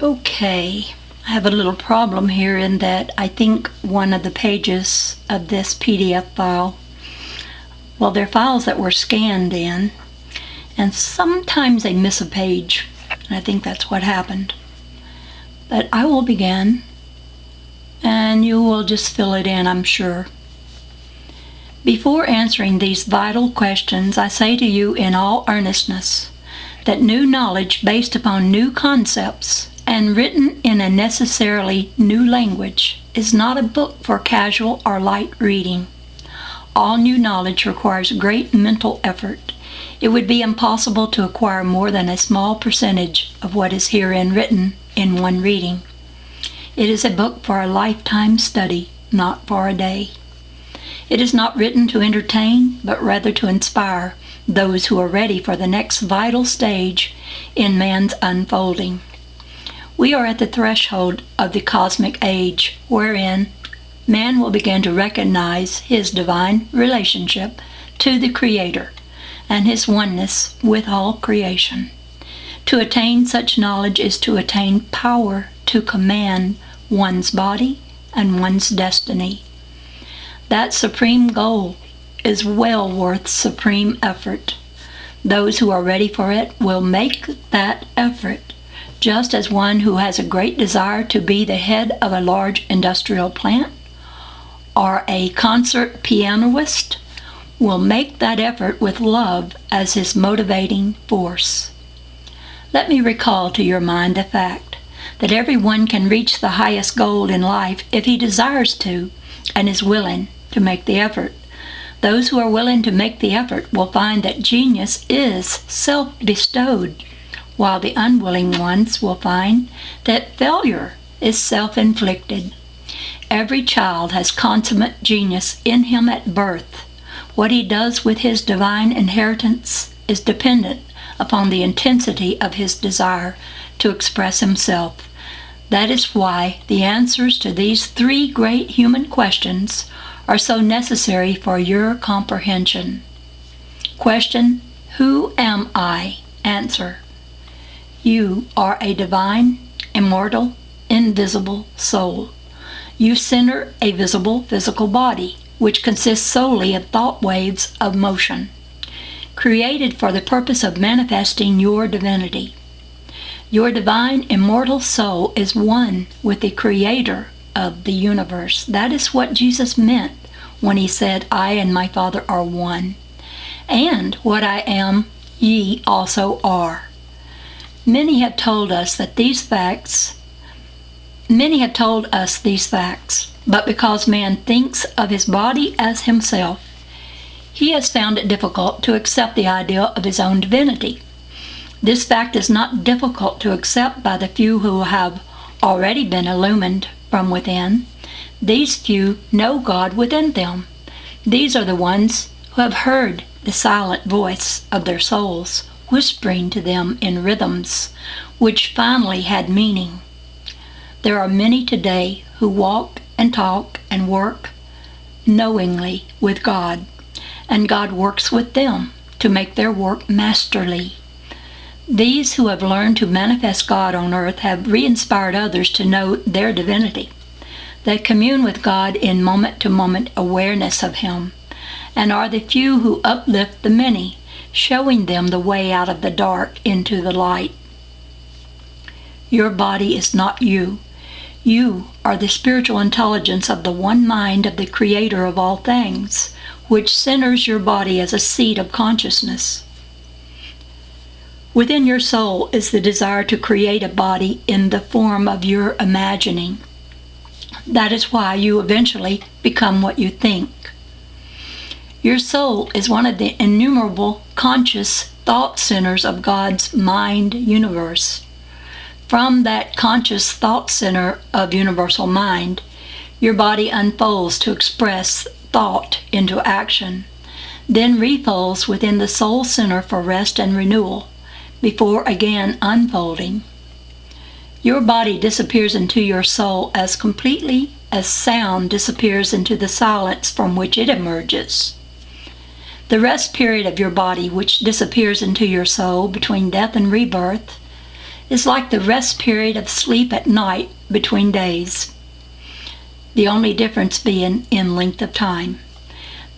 Okay, I have a little problem here in that I think one of the pages of this PDF file, well, they're files that were scanned in, and sometimes they miss a page, and I think that's what happened. But I will begin, and you will just fill it in, I'm sure. Before answering these vital questions, I say to you in all earnestness that new knowledge based upon new concepts and written in a necessarily new language is not a book for casual or light reading. All new knowledge requires great mental effort. It would be impossible to acquire more than a small percentage of what is herein written in one reading. It is a book for a lifetime study, not for a day. It is not written to entertain, but rather to inspire those who are ready for the next vital stage in man's unfolding. We are at the threshold of the cosmic age, wherein man will begin to recognize his divine relationship to the Creator and his oneness with all creation. To attain such knowledge is to attain power to command one's body and one's destiny. That supreme goal is well worth supreme effort. Those who are ready for it will make that effort, just as one who has a great desire to be the head of a large industrial plant or a concert pianist will make that effort with love as his motivating force. Let me recall to your mind the fact that everyone can reach the highest goal in life if he desires to and is willing to make the effort. Those who are willing to make the effort will find that genius is self-bestowed, while the unwilling ones will find that failure is self-inflicted. Every child has consummate genius in him at birth. What he does with his divine inheritance is dependent upon the intensity of his desire to express himself. That is why the answers to these three great human questions are so necessary for your comprehension. Question: who am I? Answer: you are a divine, immortal, invisible soul. You center a visible physical body, which consists solely of thought waves of motion, created for the purpose of manifesting your divinity. Your divine, immortal soul is one with the Creator of the universe. That is what Jesus meant when he said, "I and my Father are one, and what I am, ye also are." Many have told us these facts, but because man thinks of his body as himself, he has found it difficult to accept the idea of his own divinity. This fact is not difficult to accept by the few who have already been illumined from within. These few know God within them. These are the ones who have heard the silent voice of their souls whispering to them in rhythms which finally had meaning. There are many today who walk and talk and work knowingly with God, and God works with them to make their work masterly. These who have learned to manifest God on earth have re-inspired others to know their divinity. They commune with God in moment-to-moment awareness of Him, and are the few who uplift the many, showing them the way out of the dark into the light. Your body is not you. You are the spiritual intelligence of the one mind of the Creator of all things, which centers your body as a seat of consciousness. Within your soul is the desire to create a body in the form of your imagining. That is why you eventually become what you think. Your soul is one of the innumerable conscious thought centers of God's mind universe. From that conscious thought center of universal mind, your body unfolds to express thought into action, then refolds within the soul center for rest and renewal, before again unfolding. Your body disappears into your soul as completely as sound disappears into the silence from which it emerges. The rest period of your body, which disappears into your soul between death and rebirth, is like the rest period of sleep at night between days, the only difference being in length of time.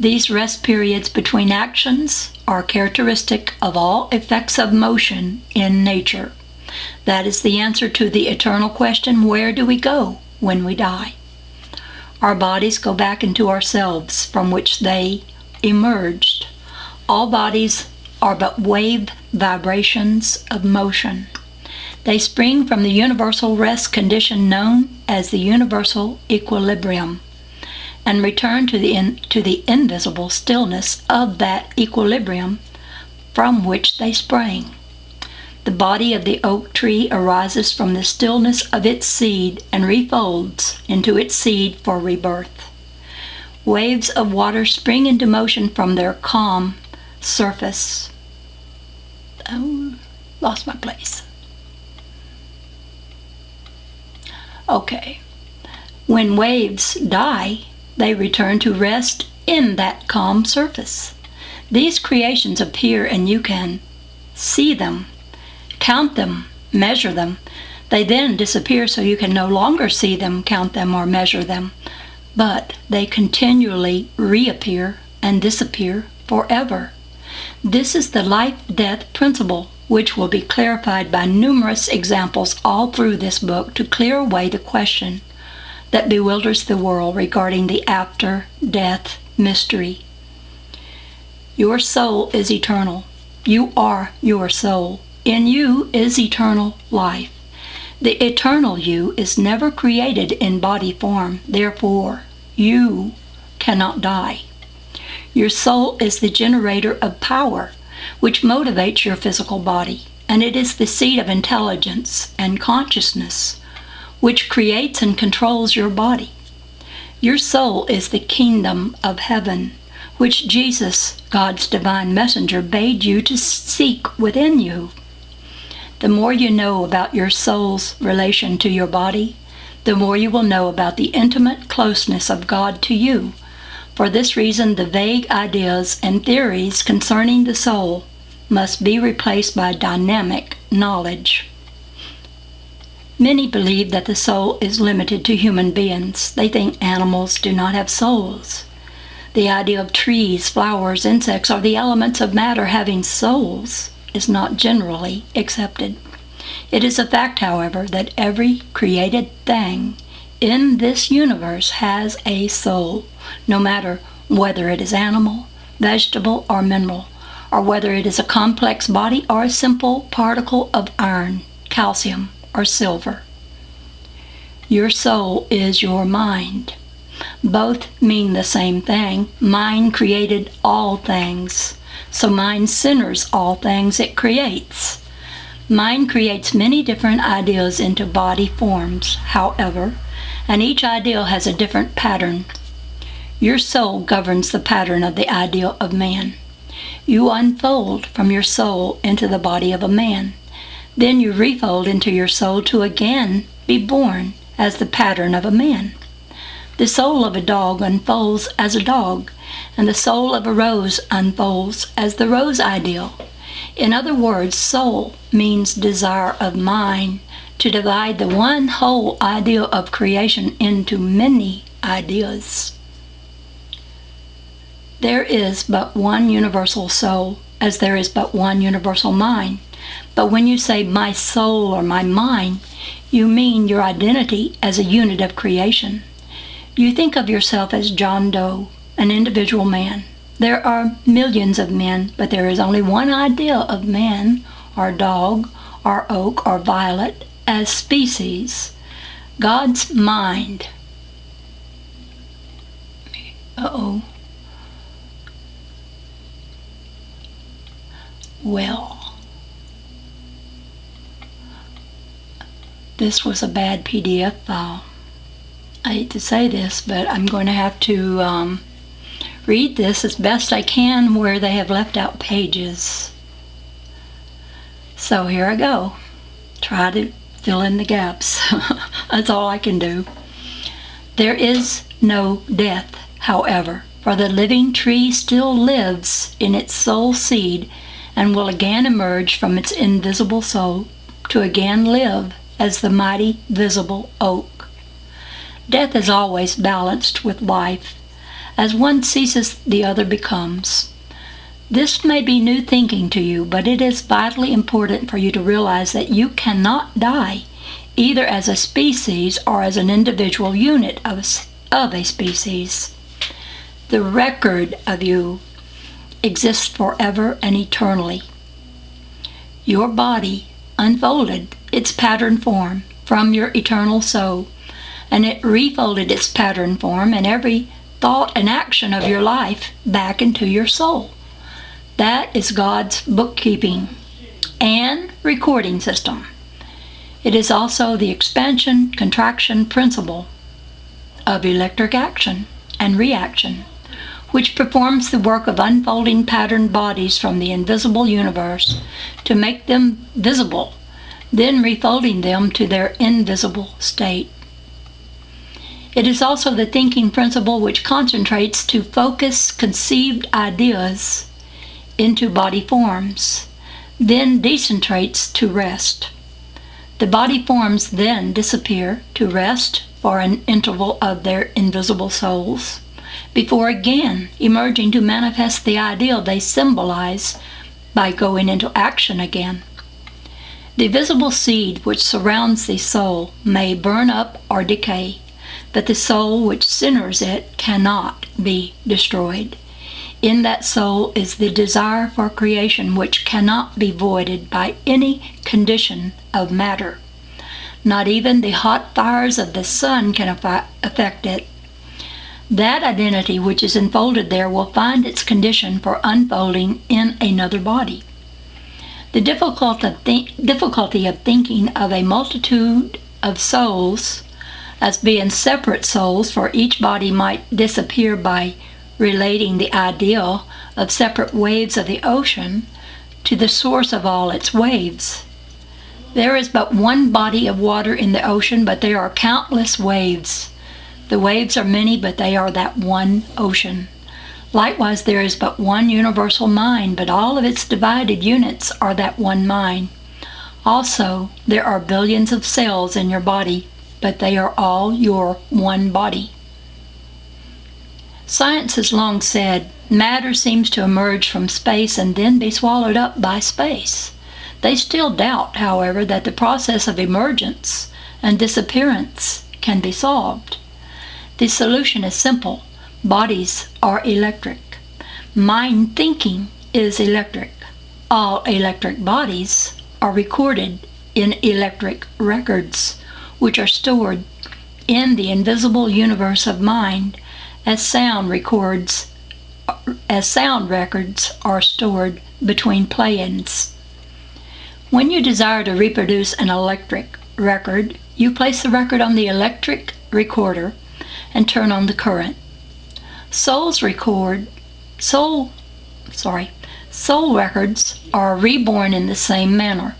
These rest periods between actions are characteristic of all effects of motion in nature. That is the answer to the eternal question, where do we go when we die? Our bodies go back into ourselves from which they emerged. All bodies are but wave vibrations of motion. They spring from the universal rest condition known as the universal equilibrium, and return to the invisible stillness of that equilibrium from which they sprang. The body of the oak tree arises from the stillness of its seed and refolds into its seed for rebirth. Waves of water spring into motion from their calm surface. Oh, lost my place. Okay. When waves die, they return to rest in that calm surface. These creations appear and you can see them, count them, measure them. They then disappear so you can no longer see them, count them, or measure them. But they continually reappear and disappear forever. This is the life-death principle, which will be clarified by numerous examples all through this book to clear away the question that bewilders the world regarding the after-death mystery. Your soul is eternal. You are your soul. In you is eternal life. The eternal you is never created in body form. Therefore, you cannot die. Your soul is the generator of power, which motivates your physical body, and it is the seat of intelligence and consciousness, which creates and controls your body. Your soul is the kingdom of heaven, which Jesus, God's divine messenger, bade you to seek within you. The more you know about your soul's relation to your body, the more you will know about the intimate closeness of God to you. For this reason, the vague ideas and theories concerning the soul must be replaced by dynamic knowledge. Many believe that the soul is limited to human beings. They think animals do not have souls. The idea of trees, flowers, insects, or the elements of matter having souls is not generally accepted. It is a fact, however, that every created thing in this universe has a soul, no matter whether it is animal, vegetable, or mineral, or whether it is a complex body or a simple particle of iron, calcium, or silver. Your soul is your mind. Both mean the same thing. Mind created all things, so mind centers all things it creates. Mind creates many different ideas into body forms, however, and each ideal has a different pattern. Your soul governs the pattern of the ideal of man. You unfold from your soul into the body of a man. Then you refold into your soul to again be born as the pattern of a man. The soul of a dog unfolds as a dog, and the soul of a rose unfolds as the rose ideal. In other words, soul means desire of mind to divide the one whole ideal of creation into many ideas. There is but one universal soul, as there is but one universal mind. But when you say my soul or my mind, you mean your identity as a unit of creation. You think of yourself as John Doe, an individual man. There are millions of men, but there is only one idea of man, or dog, or oak, or violet, as species. God's mind. Well, this was a bad PDF file. I hate to say this, but I'm going to have to read this as best I can where they have left out pages. So here I go. Try to fill in the gaps. That's all I can do. There is no death, however, for the living tree still lives in its soul seed and will again emerge from its invisible soul to again live as the mighty visible oak. Death is always balanced with life. As one ceases, the other becomes. This may be new thinking to you, but it is vitally important for you to realize that you cannot die, either as a species or as an individual unit of a species. The record of you exists forever and eternally. Your body unfolded its pattern form from your eternal soul, and it refolded its pattern form and every thought and action of your life back into your soul. That is God's bookkeeping and recording system. It is also the expansion-contraction principle of electric action and reaction, which performs the work of unfolding patterned bodies from the invisible universe to make them visible, then refolding them to their invisible state. It is also the thinking principle which concentrates to focus conceived ideas into body forms, then decentrates to rest. The body forms then disappear to rest for an interval of their invisible souls, before again emerging to manifest the ideal they symbolize by going into action again. The visible seed which surrounds the soul may burn up or decay, but the soul which centers it cannot be destroyed. In that soul is the desire for creation which cannot be voided by any condition of matter. Not even the hot fires of the sun can affect it. That identity which is enfolded there will find its condition for unfolding in another body. The difficulty of thinking of a multitude of souls as being separate souls for each body might disappear by relating the ideal of separate waves of the ocean to the source of all its waves. There is but one body of water in the ocean, but there are countless waves. The waves are many, but they are that one ocean. Likewise, there is but one universal mind, but all of its divided units are that one mind. Also, there are billions of cells in your body, but they are all your one body. Science has long said, matter seems to emerge from space and then be swallowed up by space. They still doubt, however, that the process of emergence and disappearance can be solved. The solution is simple. Bodies are electric. Mind thinking is electric. All electric bodies are recorded in electric records, which are stored in the invisible universe of mind as sound records are stored between planes. When you desire to reproduce an electric record, you place the record on the electric recorder and turn on the current. Soul records are reborn in the same manner.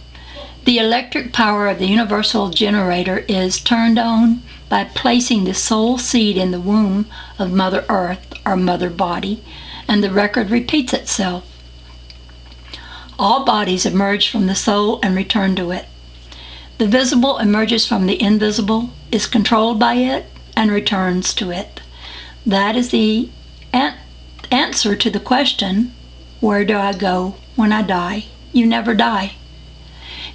The electric power of the universal generator is turned on by placing the soul seed in the womb of Mother Earth or Mother Body, and the record repeats itself. All bodies emerge from the soul and return to it. The visible emerges from the invisible, is controlled by it, and returns to it. That is the answer to the question, where do I go when I die? You never die.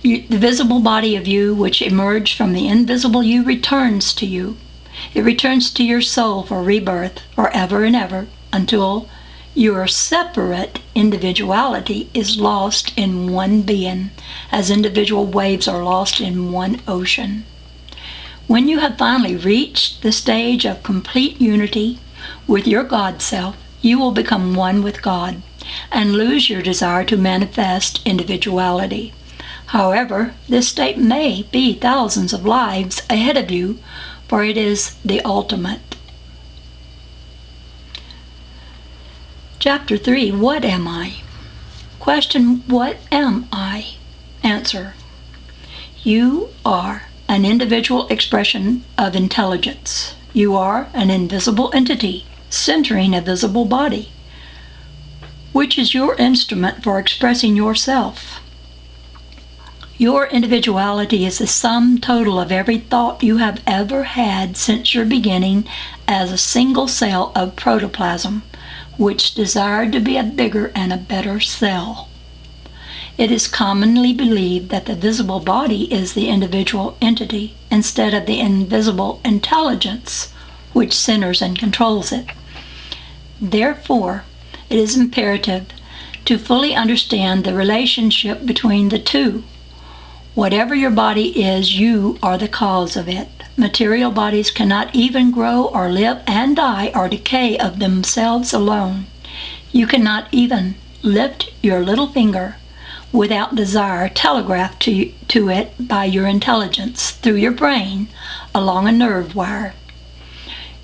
The visible body of you, which emerged from the invisible you, returns to you. It returns to your soul for rebirth forever and ever until your separate individuality is lost in one being, as individual waves are lost in one ocean. When you have finally reached the stage of complete unity with your God self, you will become one with God and lose your desire to manifest individuality. However, this state may be thousands of lives ahead of you, for it is the ultimate. Chapter 3, What am I? Question, what am I? Answer, you are an individual expression of intelligence. You are an invisible entity centering a visible body, which is your instrument for expressing yourself. Your individuality is the sum total of every thought you have ever had since your beginning as a single cell of protoplasm, which desired to be a bigger and a better cell. It is commonly believed that the visible body is the individual entity instead of the invisible intelligence, which centers and controls it. Therefore, it is imperative to fully understand the relationship between the two. Whatever your body is, you are the cause of it. Material bodies cannot even grow or live and die or decay of themselves alone. You cannot even lift your little finger without desire telegraphed to it by your intelligence through your brain along a nerve wire.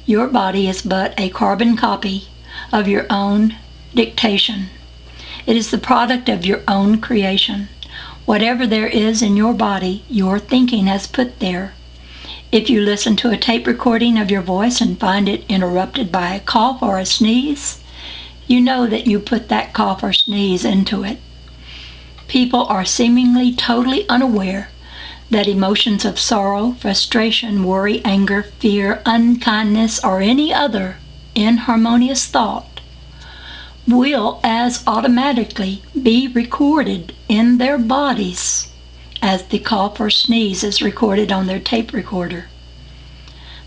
Your body is but a carbon copy of your own dictation. It is the product of your own creation. Whatever there is in your body, your thinking has put there. If you listen to a tape recording of your voice and find it interrupted by a cough or a sneeze, you know that you put that cough or sneeze into it. People are seemingly totally unaware that emotions of sorrow, frustration, worry, anger, fear, unkindness, or any other inharmonious thought will as automatically be recorded in their bodies as the cough or sneeze is recorded on their tape recorder.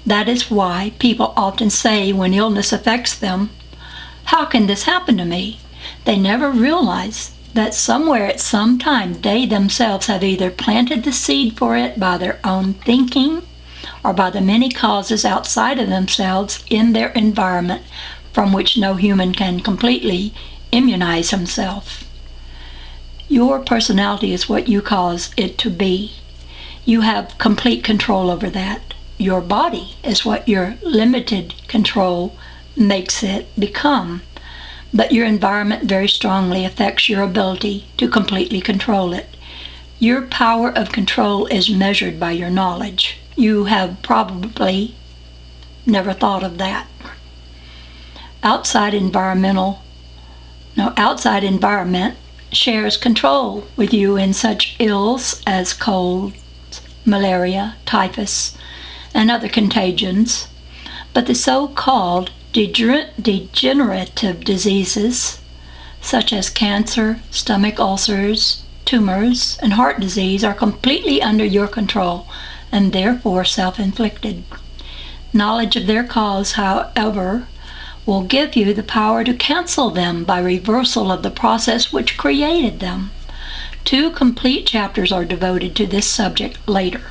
That is why people often say when illness affects them, "How can this happen to me?" They never realize that somewhere at some time they themselves have either planted the seed for it by their own thinking or by the many causes outside of themselves in their environment from which no human can completely immunize himself. Your personality is what you cause it to be. You have complete control over that. Your body is what your limited control makes it become. But your environment very strongly affects your ability to completely control it. Your power of control is measured by your knowledge. You have probably never thought of that. Outside environment shares control with you in such ills as colds, malaria, typhus, and other contagions, but the so-called degenerative diseases such as cancer, stomach ulcers, tumors, and heart disease are completely under your control and therefore self-inflicted. Knowledge of their cause, however, will give you the power to cancel them by reversal of the process which created them. 2 complete chapters are devoted to this subject later.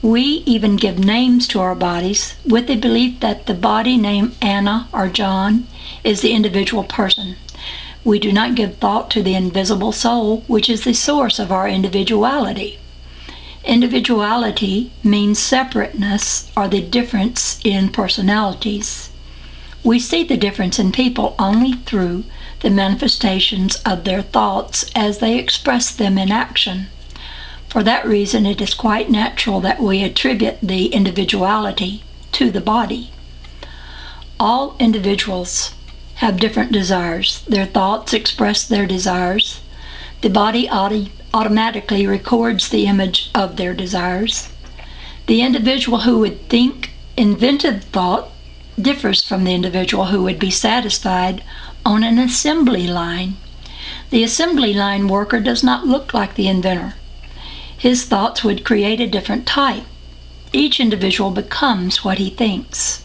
We even give names to our bodies with the belief that the body named Anna or John is the individual person. We do not give thought to the invisible soul, which is the source of our individuality. Individuality means separateness or the difference in personalities. We see the difference in people only through the manifestations of their thoughts as they express them in action. For that reason, it is quite natural that we attribute the individuality to the body. All individuals have different desires. Their thoughts express their desires. The body automatically records the image of their desires. The individual who would think inventive thought differs from the individual who would be satisfied on an assembly line. The assembly line worker does not look like the inventor. His thoughts would create a different type. Each individual becomes what he thinks.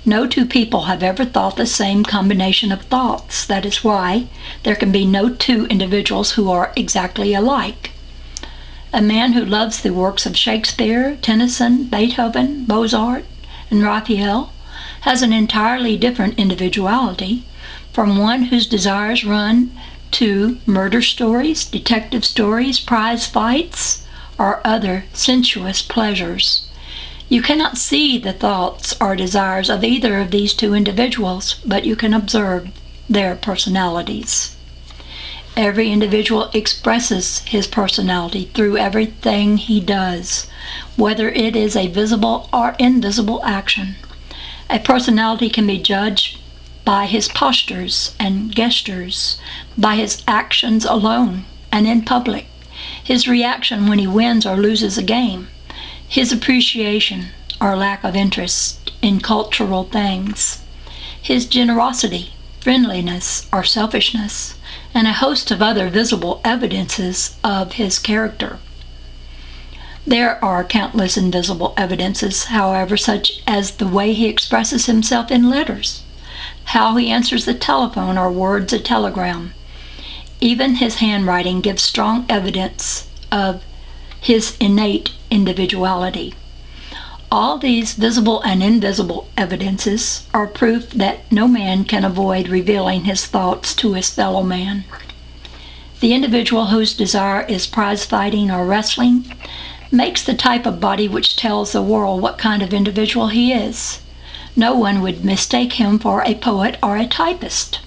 No 2 people have ever thought the same combination of thoughts. That is why there can be no 2 individuals who are exactly alike. A man who loves the works of Shakespeare, Tennyson, Beethoven, Mozart, and Raphael has an entirely different individuality from one whose desires run to murder stories, detective stories, prize fights, or other sensuous pleasures. You cannot see the thoughts or desires of either of these 2 individuals, but you can observe their personalities. Every individual expresses his personality through everything he does, whether it is a visible or invisible action. A personality can be judged by his postures and gestures, by his actions alone and in public. his reaction when he wins or loses a game, his appreciation or lack of interest in cultural things, his generosity, friendliness, or selfishness, and a host of other visible evidences of his character. There are countless invisible evidences, however, such as the way he expresses himself in letters, how he answers the telephone or words a telegram. Even his handwriting gives strong evidence of his innate individuality. All these visible and invisible evidences are proof that no man can avoid revealing his thoughts to his fellow man. The individual whose desire is prize fighting or wrestling makes the type of body which tells the world what kind of individual he is. No one would mistake him for a poet or a typist.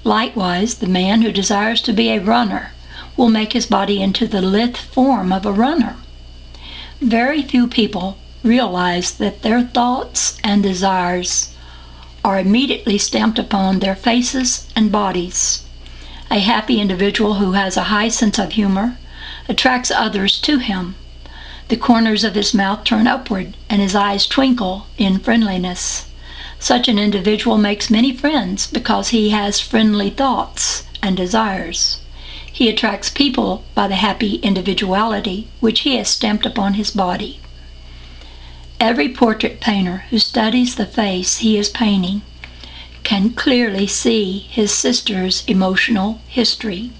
Likewise, the man who desires to be a runner will make his body into the lithe form of a runner. Very few people realize that their thoughts and desires are immediately stamped upon their faces and bodies. A happy individual who has a high sense of humor attracts others to him. The corners of his mouth turn upward and his eyes twinkle in friendliness. Such an individual makes many friends because he has friendly thoughts and desires. He attracts people by the happy individuality which he has stamped upon his body. Every portrait painter who studies the face he is painting can clearly see his sister's emotional history.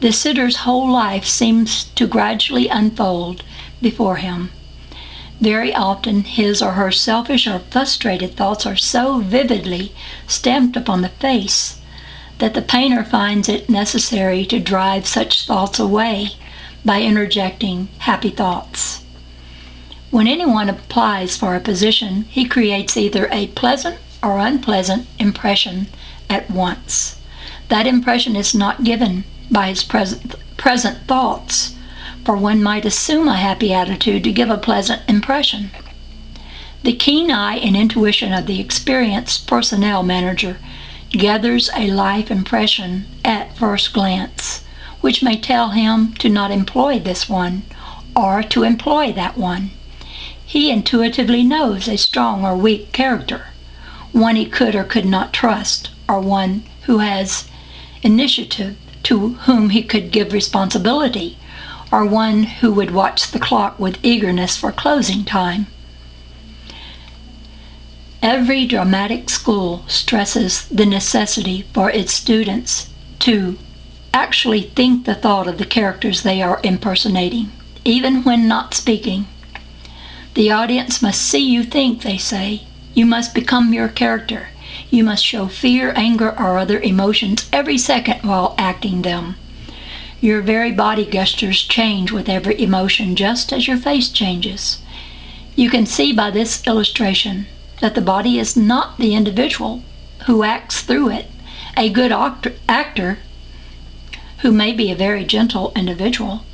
The sitter's whole life seems to gradually unfold before him. Very often his or her selfish or frustrated thoughts are so vividly stamped upon the face that the painter finds it necessary to drive such thoughts away by interjecting happy thoughts. When anyone applies for a position, he creates either a pleasant or unpleasant impression at once. That impression is not given by his present thoughts, for one might assume a happy attitude to give a pleasant impression. The keen eye and intuition of the experienced personnel manager gathers a life impression at first glance, which may tell him to not employ this one or to employ that one. He intuitively knows a strong or weak character, one he could or could not trust, or one who has initiative to whom he could give responsibility, or one who would watch the clock with eagerness for closing time. Every dramatic school stresses the necessity for its students to actually think the thought of the characters they are impersonating, even when not speaking. The audience must see you think, they say. You must become your character. You must show fear, anger, or other emotions every second while acting them. Your very body gestures change with every emotion, just as your face changes. You can see by this illustration that the body is not the individual who acts through it. A good actor, who may be a very gentle individual,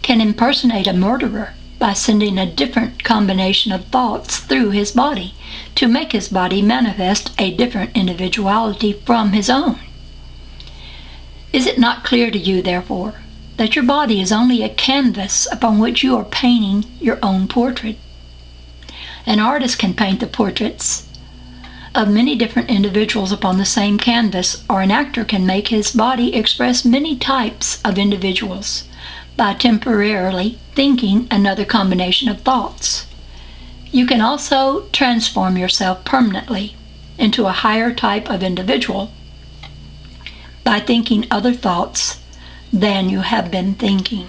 can impersonate a murderer by sending a different combination of thoughts through his body to make his body manifest a different individuality from his own. Is it not clear to you, therefore, that your body is only a canvas upon which you are painting your own portrait? An artist can paint the portraits of many different individuals upon the same canvas, or an actor can make his body express many types of individuals by temporarily thinking another combination of thoughts. You can also transform yourself permanently into a higher type of individual by thinking other thoughts than you have been thinking.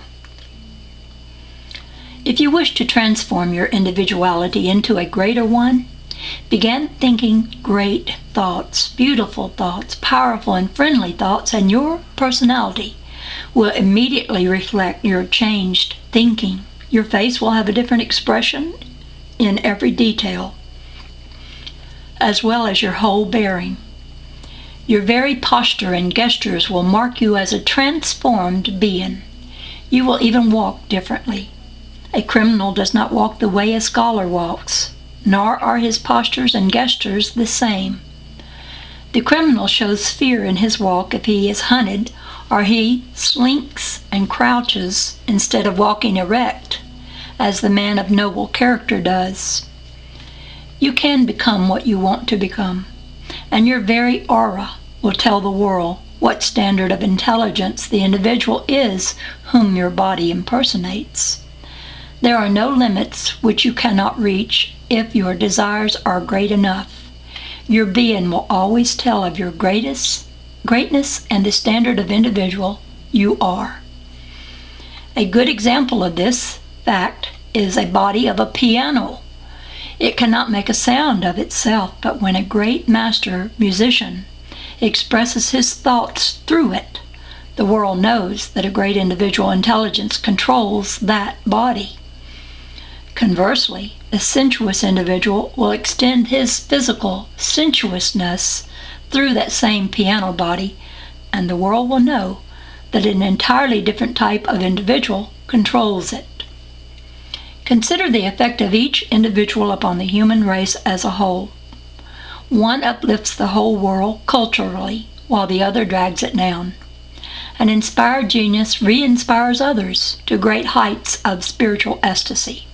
If you wish to transform your individuality into a greater one, begin thinking great thoughts, beautiful thoughts, powerful and friendly thoughts, and your personality will immediately reflect your changed thinking. Your face will have a different expression in every detail, as well as your whole bearing. Your very posture and gestures will mark you as a transformed being. You will even walk differently. A criminal does not walk the way a scholar walks, nor are his postures and gestures the same. The criminal shows fear in his walk if he is hunted, or he slinks and crouches instead of walking erect, as the man of noble character does. You can become what you want to become, and your very aura will tell the world what standard of intelligence the individual is whom your body impersonates. There are no limits which you cannot reach if your desires are great enough. Your being will always tell of your greatness and the standard of individual you are. A good example of this fact is a body of a piano. It cannot make a sound of itself, but when a great master musician expresses his thoughts through it, the world knows that a great individual intelligence controls that body. Conversely, a sensuous individual will extend his physical sensuousness through that same piano body, and the world will know that an entirely different type of individual controls it. Consider the effect of each individual upon the human race as a whole. One uplifts the whole world culturally, while the other drags it down. An inspired genius re-inspires others to great heights of spiritual ecstasy.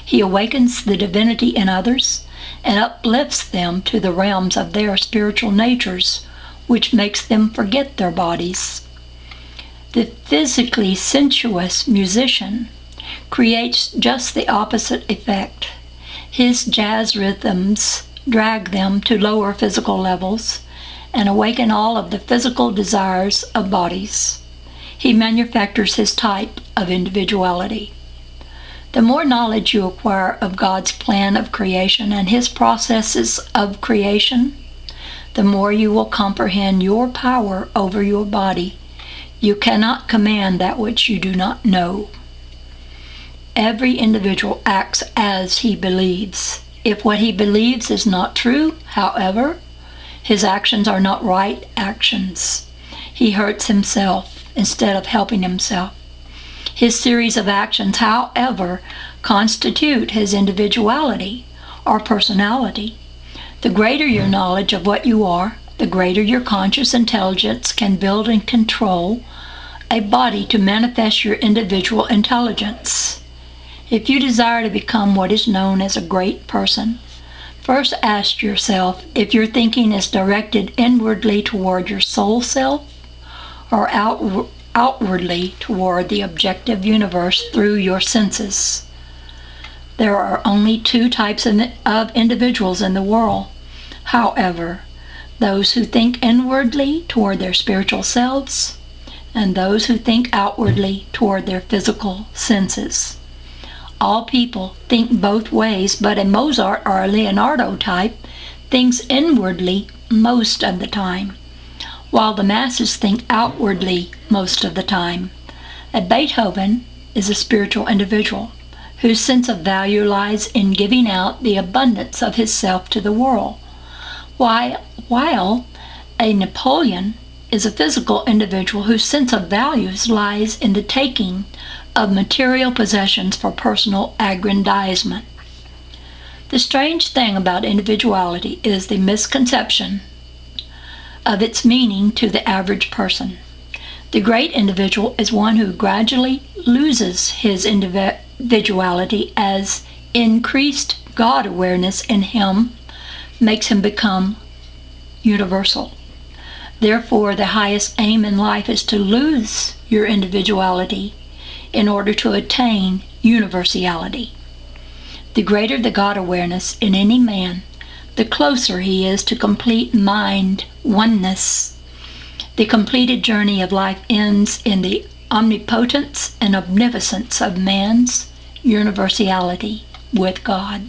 He awakens the divinity in others and uplifts them to the realms of their spiritual natures, which makes them forget their bodies. The physically sensuous musician creates just the opposite effect. His jazz rhythms drag them to lower physical levels and awaken all of the physical desires of bodies. He manufactures his type of individuality. The more knowledge you acquire of God's plan of creation and His processes of creation, the more you will comprehend your power over your body. You cannot command that which you do not know. Every individual acts as he believes. If what he believes is not true, however, his actions are not right actions. He hurts himself instead of helping himself. His series of actions, however, constitute his individuality or personality. The greater your knowledge of what you are, the greater your conscious intelligence can build and control a body to manifest your individual intelligence. If you desire to become what is known as a great person, first ask yourself if your thinking is directed inwardly toward your soul self or outwardly toward the objective universe through your senses. There are only two types of individuals in the world. However, those who think inwardly toward their spiritual selves and those who think outwardly toward their physical senses. All people think both ways, but a Mozart or a Leonardo type thinks inwardly most of the time, while the masses think outwardly most of the time. A Beethoven is a spiritual individual whose sense of value lies in giving out the abundance of his self to the world, while a Napoleon is a physical individual whose sense of values lies in the taking of material possessions for personal aggrandizement. The strange thing about individuality is the misconception of its meaning to the average person. The great individual is one who gradually loses his individuality as increased God awareness in him makes him become universal. Therefore, the highest aim in life is to lose your individuality in order to attain universality. The greater the God awareness in any man, the closer he is to complete mind oneness. The completed journey of life ends in the omnipotence and omnificence of man's universality with God.